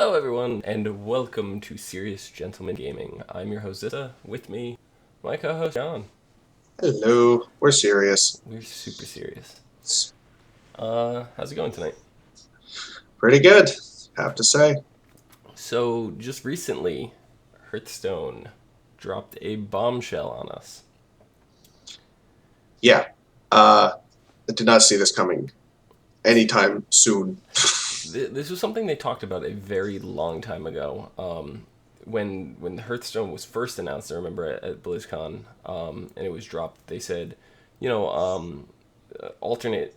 Hello, everyone, and welcome to Serious Gentleman Gaming. I'm your host, Xizta. With me, my co-host, John. Hello, we're serious. We're super serious. It's How's it going tonight? pretty good, have to say. So, just recently, Hearthstone dropped a bombshell on us. Yeah, I did not see this coming anytime soon. This was something they talked about a very long time ago. When Hearthstone was first announced, I remember at BlizzCon, and it was dropped. They said, alternate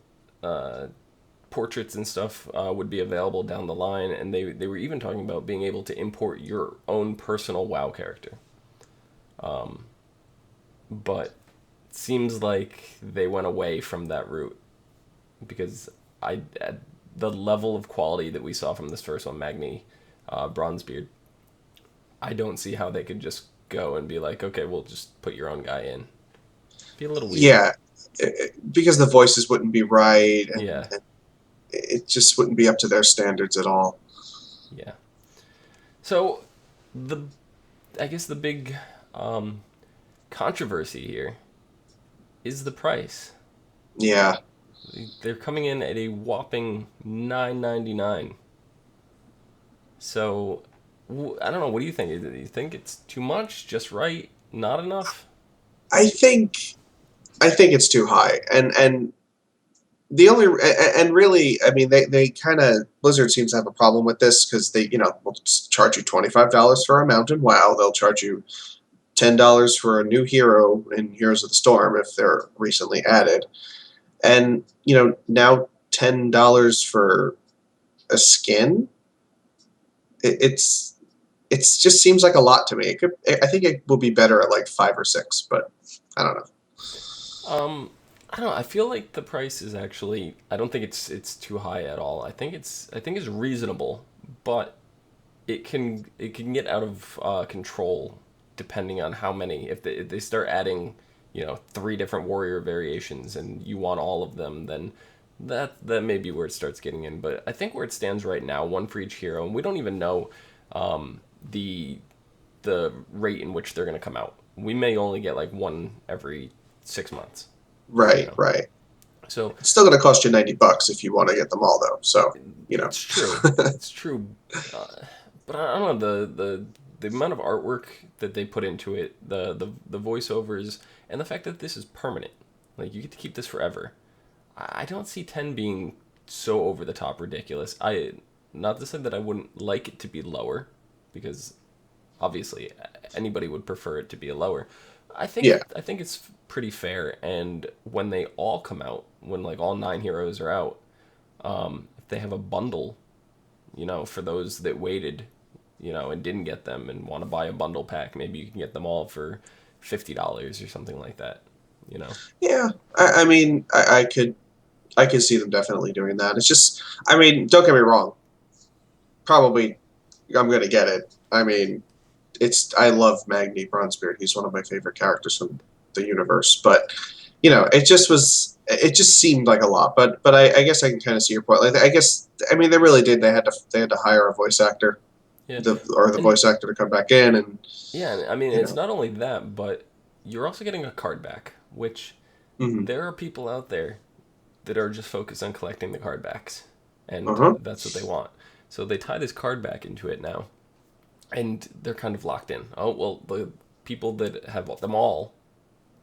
portraits and stuff would be available down the line, and they were even talking about being able to import your own personal WoW character. But it seems like they went away from that route because at the level of quality that we saw from this first one, Magni Bronzebeard, I don't see how they could just go and be like, okay, we'll just put your own guy in. Be a little weird. Yeah, because the voices wouldn't be right, Yeah, and it just wouldn't be up to their standards at all. yeah. So the I guess the big um, controversy here is the price. Yeah, They're coming in at a whopping $9.99. So I don't know. What do you think? Do you think it's too much? Just right? Not enough? I think I think it's too high, and the only and really, I mean, they kind of Blizzard seems to have a problem with this because they will charge you $25 for a mountain. Wow, they'll charge you $10 for a new hero in Heroes of the Storm if they're recently added, and now $10 for a skin. It's just seems like a lot to me. I think it will be better at like 5 or 6, but I don't know. Um, I don't know. I feel like the price is actually. I don't think it's too high at all. I think it's reasonable, but it can get out of control depending on how many. If they start adding, three different warrior variations, and you want all of them, then that may be where it starts getting in. But I think where it stands right now, one for each hero, and we don't even know the rate in which they're going to come out. We may only get like one every 6 months. You Right, know, right. so It's still going to cost you $90 if you want to get them all, though. So you know. it's true. It's true. Uh, but I don't know the amount of artwork that they put into it, the voiceovers, and the fact that this is permanent. Like you get to keep this forever. I don't see 10 being so over the top ridiculous. I Not to say that I wouldn't like it to be lower, because obviously anybody would prefer it to be lower. Yeah. I think it's pretty fair, and when they all come out, when like all nine heroes are out, if they have a bundle, for those that waited, and didn't get them and want to buy a bundle pack, maybe you can get them all for $50 or something like that. You know. Yeah. I mean, I could see them definitely doing that. It's just, I mean, don't get me wrong. Probably, I'm gonna get it. I mean, I love Magni Bronzebeard. He's one of my favorite characters from the universe. But it just seemed like a lot. But I guess I can kind of see your point. Like, I guess, I mean, they really did. They had to hire a voice actor, Yeah, the and voice actor to come back in, and yeah, I mean, you it's know. not only that, but you're also getting a card back, which Hmm. there are people out there that are just focused on collecting the card backs, Uh and huh. that's what they want. So they tie this card back into it now, and they're kind of locked in. Oh well, the people that have them all,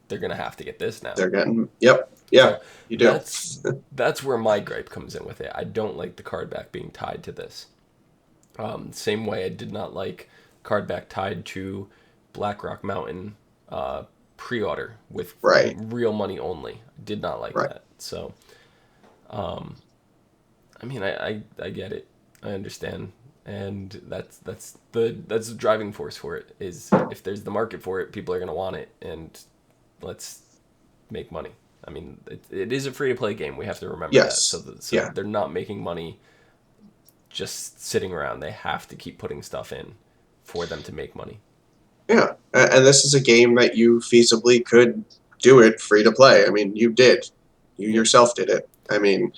they're gonna have to get this now. They're getting. Yep. Yeah. So You do. that's where my gripe comes in with it. I don't like the card back being tied to this. Same way I did not like card back tied to Blackrock Mountain uh, pre-order with Right. real money only. Did not like Right. that. So I mean, I get it. I understand, and that's the driving force for it. Is if there's the market for it, people are gonna want it, and let's make money. I mean, it is a free to play game. We have to remember that. So Yes. so Yeah. they're not making money just sitting around. They have to keep putting stuff in for them to make money. Yeah. And this is a game that you feasibly could do it free to play. I mean, you did. You Yeah, yourself did it. I mean,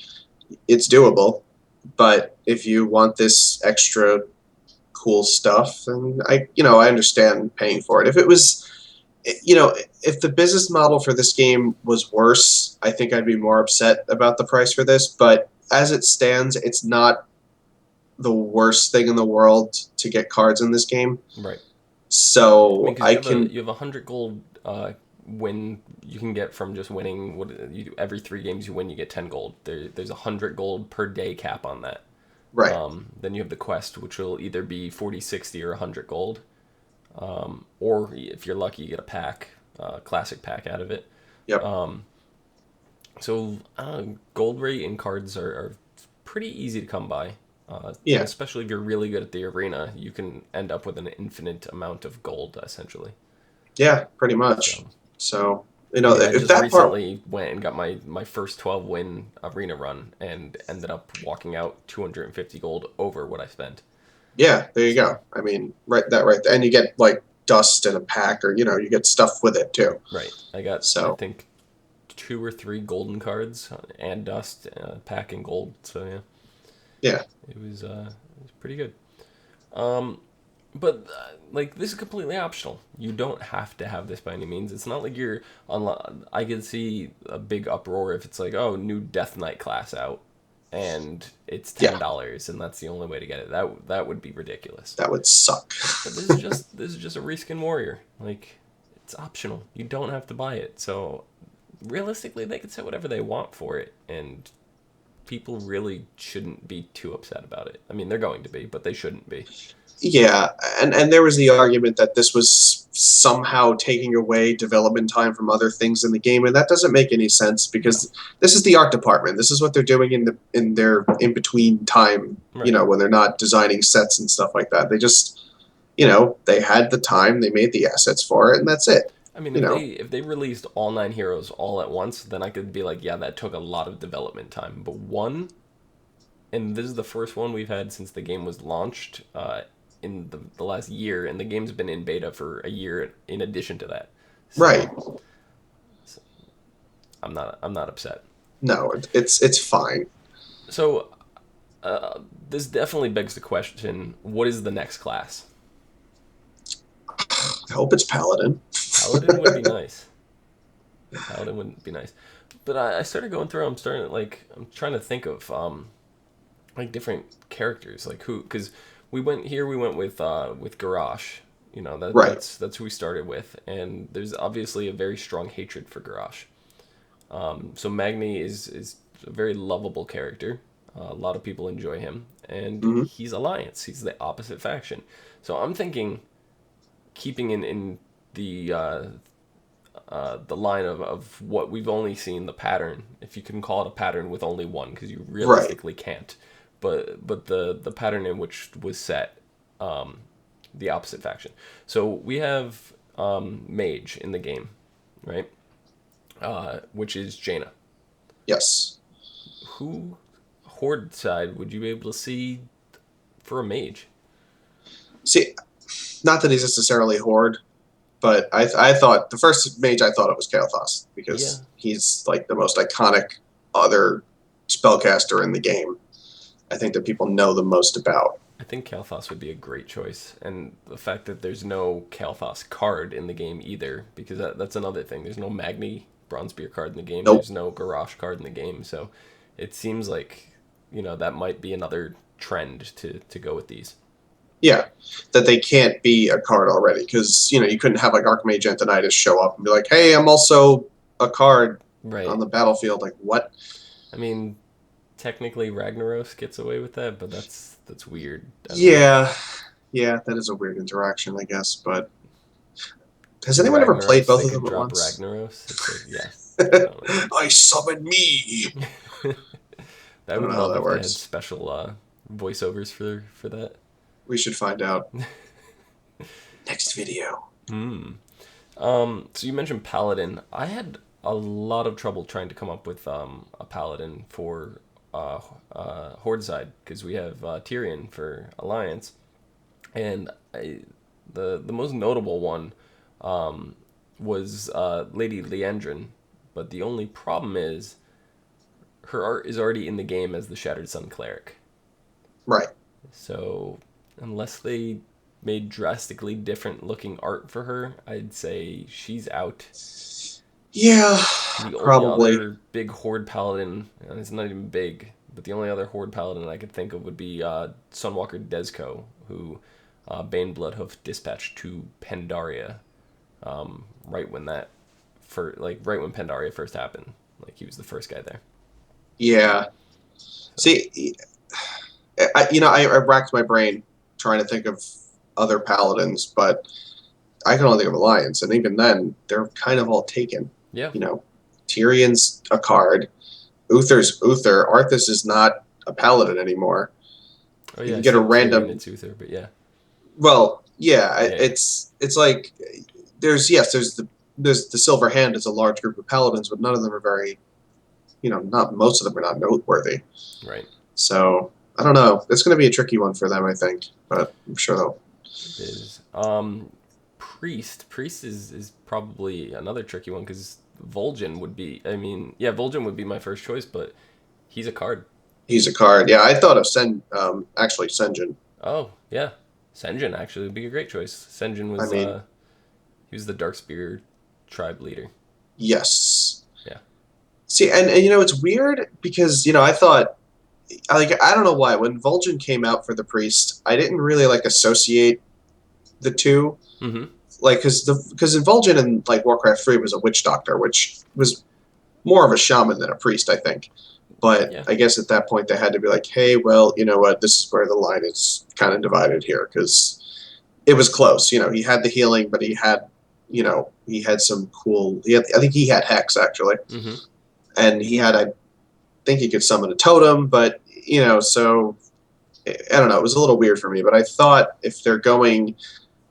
it's doable. But if you want this extra, cool stuff, and I understand paying for it. If it was, if the business model for this game was worse, I think I'd be more upset about the price for this. But as it stands, it's not the worst thing in the world to get cards in this game. Right. I mean, So because I can, you have 100 gold win you can get from just winning. What you do every 3 games you win, you get 10 gold. There's 100 gold per day cap on that. right. Then you have the quest, which will either be 40, 60, or 100 gold. Or if you're lucky, you get a pack, classic pack out of it. Yep. So gold rate in cards are pretty easy to come by. And Yeah. especially if you're really good at the arena, you can end up with an infinite amount of gold, essentially. Yeah, pretty much. So, So, I mean, I if just that part, recently went and got my first 12 win arena run and ended up walking out 250 gold over what I spent. yeah, there you So, go. I mean, right there. And you get like dust in a pack, or you get stuff with it too. right. I got, I So, think, 2 or 3 golden cards and dust, pack and gold. So, yeah, yeah. it was pretty good. Um, but like this is completely optional. You don't have to have this by any means. It's not like you're on. I could see a big uproar if it's like, oh, new Death Knight class out, and it's Yeah, $10, and that's the only way to get it. That would be ridiculous. that would suck. But this is just a reskin warrior. Like it's optional. You don't have to buy it. So realistically, they can say whatever they want for it, and people really shouldn't be too upset about it. I mean, they're going to be, but they shouldn't be. Yeah, and there was the argument that this was somehow taking away development time from other things in the game, and that doesn't make any sense No. because this is the art department. This is what they're doing in their in between time, Right. when they're not designing sets and stuff like that. They just, they had the time, they made the assets for it, and that's it. I mean, You know, if they released all 9 heroes all at once, then I could be like, yeah, that took a lot of development time. But one, and this is the first one we've had since the game was launched in the last year, and the game's been in beta for a year in addition to that. right? So I'm not upset. No, it's fine. So this definitely begs the question: what is the next class? I hope it's Paladin. Paladin would be nice. Paladin wouldn't be nice. But I started going through. I'm trying to think of like different characters, like who, because we went with Garrosh. You know Right. that's who we started with, and there's obviously a very strong hatred for Garrosh. So Magni is a very lovable character. A lot of people enjoy him, and Hmm. he's Alliance. He's the opposite faction. So I'm thinking keeping in the line of what we've only seen, the pattern, if you can call it a pattern with only one, because you Right. realistically can't. But the pattern in which was set, the opposite faction. So we have Mage in the game, right? Which is Jaina. Yes. Who Horde side would you be able to see for a Mage? See, not that he's necessarily Horde, but I thought the first mage I thought it was Kael'thas Yeah, because he's like the most iconic other spellcaster in the game. I think that people know the most about. I think Kael'thas would be a great choice, and the fact that there's no Kael'thas card in the game either, because that's another thing. There's no Magni Bronzebeard card in the game. Nope. There's no Garrosh card in the game, so it seems like that might be another trend to go with these. Yeah, that they can't be a card already because you couldn't have like Archmage Antonidas show up and be like, "Hey, I'm also a card on Right. the battlefield." Like what? I mean, technically Ragnaros gets away with that, but that's weird. I don't know. Yeah, yeah, that is a weird interaction, I guess. But has In anyone ever played Ragnaros, both they of could them at drop once? Ragnaros. It's like, yeah, definitely. I summon me. I I don't would know how love that if they had works. special voiceovers for that. We should find out. Next video. Hmm. So you mentioned Paladin. I had a lot of trouble trying to come up with a Paladin for Horde side because we have Tyrion for Alliance, and the most notable one was Lady Leandrin, but the only problem is her art is already in the game as the Shattered Sun cleric. Right. So unless they made drastically different looking art for her, I'd say she's out. Yeah, The only probably. other big Horde Paladin, and it's not even big, but the only other Horde Paladin I could think of would be Sunwalker Dezko, who Bane Bloodhoof dispatched to Pandaria right when right when Pandaria first happened. Like he was the first guy there. Yeah. So See, I racked my brain trying to think of other paladins, but I can only think of alliance, and even then, they're kind of all taken. yeah. You know, Tyrion's a card. Uther's Uther. Arthas is not a paladin anymore. Oh You yeah, can I get a said Tyrion random. and Uther, but yeah, Well, yeah, yeah, it's like there's the Silver Hand is a large group of paladins, but none of them are very, not most of them are not noteworthy. right. So I don't know. It's going to be a tricky one for them, I think, but I'm sure they'll. It is. Priest is probably another tricky one because Vol'jin would be. I mean, yeah, Vol'jin would be my first choice, but he's a card. He's a card. Yeah, I thought of actually Sen'jin. Oh yeah, Sen'jin actually would be a great choice. Sen'jin I was mean, he was the Darkspear tribe leader. yes. Yeah. See, and it's weird because I thought I don't know why when Vol'jin came out for the priest, I didn't really like associate the two, Mm-hmm. like because Vol'jin in like Warcraft 3 was a witch doctor, which was more of a shaman than a priest, I think. But Yeah. I guess at that point they had to be like, hey, well, you know what, this is where the line is kind of divided here because it was close. He had the healing, but he had some cool. I think he had Hex actually, Mm-hmm. and he had I think he could summon a totem, but so I don't know. It was a little weird for me, but I thought if they're going,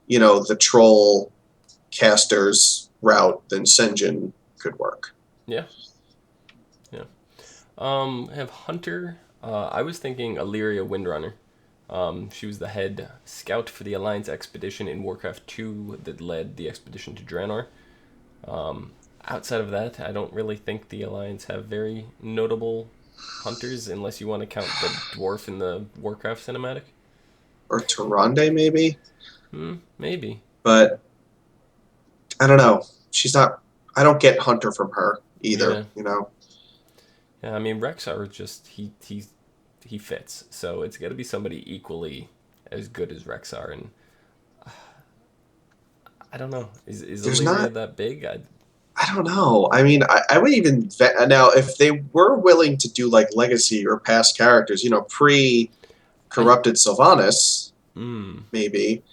the troll casters route, then Sen'jin could work. Yeah. Yeah. I have Hunter. I was thinking Illyria Windrunner. She was the head scout for the Alliance expedition in Warcraft 2 that led the expedition to Draenor. Outside of that, I don't really think the Alliance have very notable hunters, unless you want to count the dwarf in the Warcraft cinematic. Or Tyrande maybe, Maybe. but I don't know. She's not. I don't get Hunter from her either. Yeah. Yeah. I mean, Rexar just he fits, so it's got to be somebody equally as good as Rexar, and I don't know. Is There's Illyria not. that big? I don't know. I mean, I would even now if they were willing to do like legacy or past characters, pre I corrupted Sylvanas, maybe,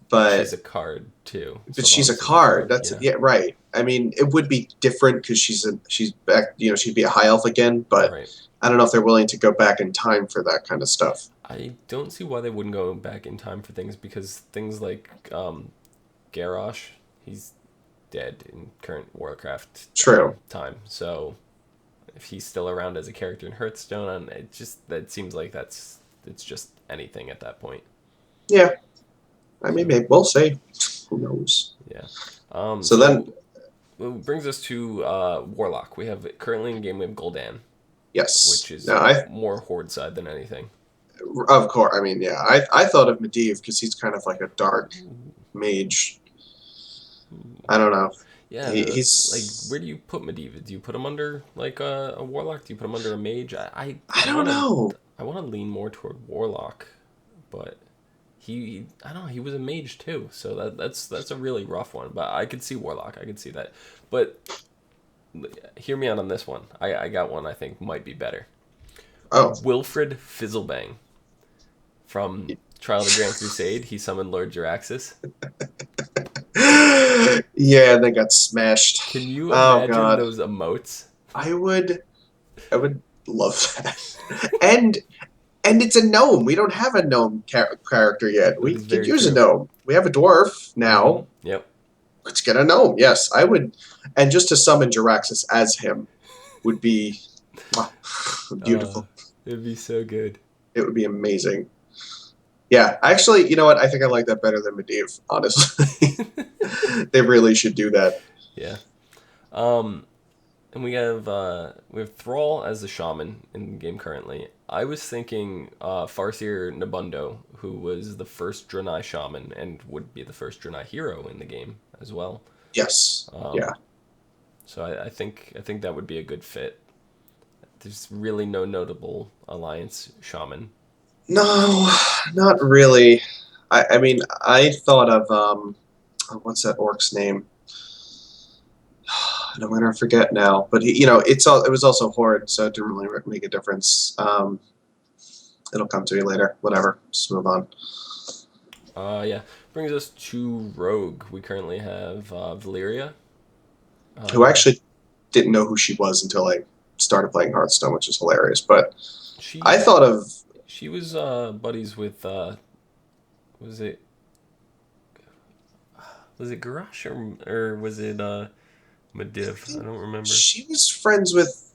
but she's but a card too. she's a Sylvanas is a card. card. That's Yeah. yeah, right. I mean, it would be different because she's back. She'd be a high elf again, but Right. I don't know if they're willing to go back in time for that kind of stuff. I don't see why they wouldn't go back in time for things because things like Garrosh, he's dead in current Warcraft True. time. So if he's still around as a character in Hearthstone, that seems like it's just anything at that point. Yeah. I mean, So maybe we'll see. Who knows? yeah. So then, It brings us to Warlock. We have currently in game we have Gul'dan, yes. which is No, more Horde side than anything. of course. I mean, yeah. I thought of Medivh because he's kind of like a dark mage. I don't know. Yeah, like He's. where do you put Medivh? Do you put him under like a warlock? Do you put him under a mage? I I don't want know. to lean more toward warlock, but I don't know, he was a mage too, so that's a really rough one. But I could see warlock. I could see that. But hear me out on this one. I got one I think might be better. Oh. Wilfred Fizzlebang from Trial of the Grand Crusade. He summoned Lord Jaraxxus. Yeah, and they got smashed. Can you Oh imagine God. those emotes? I would. I would love that. And it's a gnome. We don't have a gnome character yet. That We is could very use a true. gnome. We have a dwarf now. Yep. Let's get a gnome. Yes, I would. And just to summon Jaraxxus as him would be beautiful. It'd be so good. It would be amazing. Yeah, actually, you know what? I think I like that better than Medivh, honestly. They really should do that. Yeah. Um, And we have Thrall as the shaman in the game currently. I was thinking Farseer Nabundo, who was the first Draenei shaman and would be the first Draenei hero in the game as well. Yes. Yeah. So I think that would be a good fit. There's really no notable alliance shaman. No, not really. I mean, I thought of what's that orc's name? I'm gonna forget now. But he, it was also Horde, so it didn't really make a difference. It'll come to me later. Whatever. Just move on. Yeah, brings us to Rogue. We currently have Valyria. Who Uh, actually didn't know who she was until I started playing Hearthstone, which is hilarious. But I she thought of she was buddies with was it Garrosh or was it I Mediv? I think don't remember. she was friends with.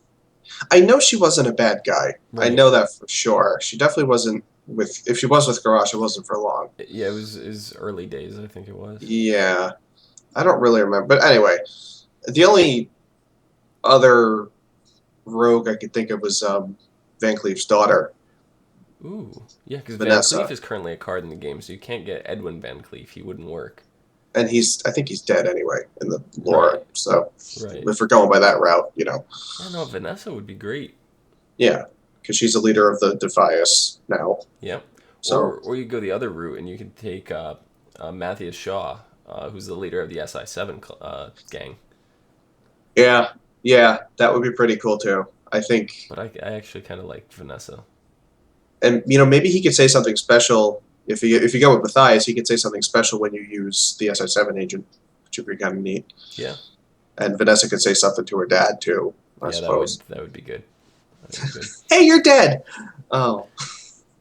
I know she wasn't a bad guy. I Right. know that for sure. She definitely wasn't with. If she was with Garage, it wasn't for long. Yeah, it was his early days. I think it was. Yeah, I don't really remember. But anyway, the only other rogue I could think of was Van Cleef's daughter, Ooh, yeah, because Van Cleef Vanessa, is currently a card in the game, so you can't get Edwin Van Cleef. He wouldn't work. and I think he's dead anyway in the Right. lore. So Right. if we're going by that route, Yeah, no, Vanessa would be great. yeah, because she's a leader of the Defias now. Yep. So Or you go the other route and you can take Matthias Shaw, who's the leader of the SI7 gang. yeah, yeah, that would be pretty cool too. I think, But I actually kind of like Vanessa. and maybe he could say something special if you go with Matthias. He could say something special when you use the SI7 agent, which would be kind of neat. Yeah. And Vanessa could say something to her dad too, I Yeah, suppose. that would be good. That would be good. Hey, you're dead. Oh,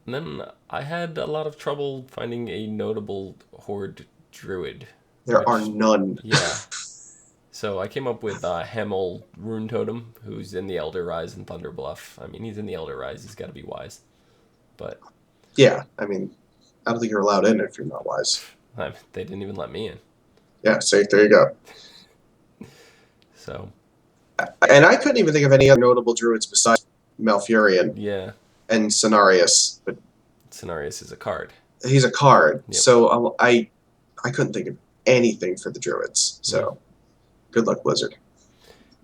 And then I had a lot of trouble finding a notable Horde druid, there are which, none. yeah. So I came up with Hamel Rune Totem, who's in the Elder Rise and Thunder Bluff. I mean, he's in the Elder Rise. He's got to be wise. But Yeah, I mean, I don't think you're allowed in if you're not wise. they didn't even let me in. Yeah, so there you go. So, And I couldn't even think of any other notable druids besides Malfurion yeah, and Cenarius, but Cenarius is a card. he's a card. Yep. So I couldn't think of anything for the druids. Yeah. So good luck, Blizzard.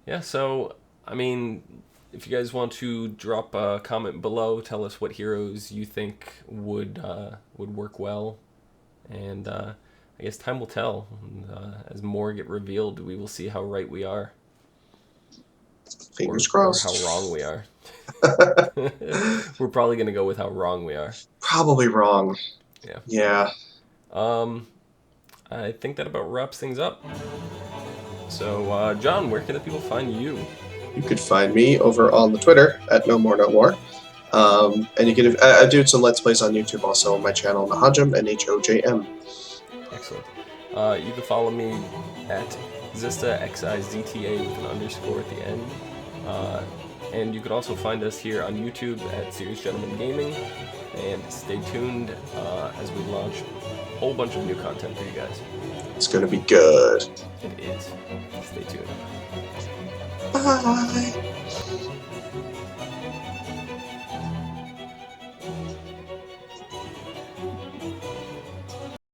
Yeah, so, I mean, if you guys want to drop a comment below, tell us what heroes you think would work well. And I guess time will tell. And, as more get revealed, we will see how right we are. Fingers Or crossed. how wrong we are. We're probably going to go with how wrong we are. Probably wrong. Yeah. Yeah. I think that about wraps things up. So, John, where can the people find you? You could find me over on the Twitter at No More No More. And you can I do some Let's Plays on YouTube also on my channel, Nahajm, Nhojm. Excellent. You can follow me at Xizta, Xizta with an underscore at the end. And you can also find us here on YouTube at Serious Gentleman Gaming. And stay tuned as we launch a whole bunch of new content for you guys. It's going to be good. It is. Stay tuned. Bye.